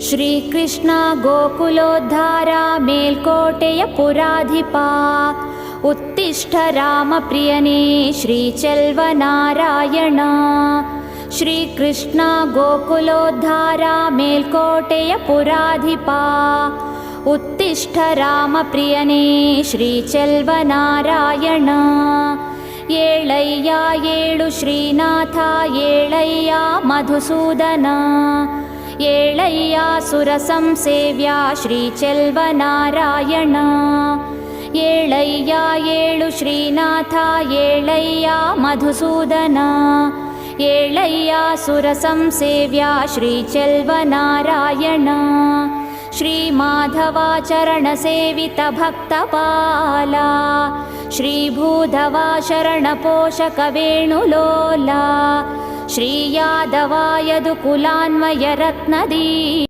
श्रीकृष्ण गोकुलोद्धारा मेल्कोटेय पुराधिपा उत्तिष्ठ रामप्रियने श्रीचेल्वनारायण। श्रीकृष्ण गोकुलोद्धारा मेल्कोटेय पुराधिपा उत्तिष्ठ रामप्रियने श्रीचेल्वनारायण। ಏಳಯ್ಯ ಏಳು ಶ್ರೀನಾಥ ಏಳಯ್ಯ ಮಧುಸೂದನ ಏಳಯ್ಯ ಸುರಸಂಸೇವ್ಯ ಶ್ರೀಚೆಲ್ವನಾರಾಯಣ। ಏಳಯ್ಯ ಏಳು ಶ್ರೀನಾಥ ಏಳಯ್ಯ ಮಧುಸೂದನ ಏಳಯ್ಯ ಸುರಸಂಸೇವ್ಯ ಶ್ರೀಚೆಲ್ವನಾರಾಯಣ। श्रीमाधवाचरण सेवित भक्तपाला श्रीभूधवा शरणपोषक वेणुलोला श्रीयादवा यदुकुलान्वय रत्नदी।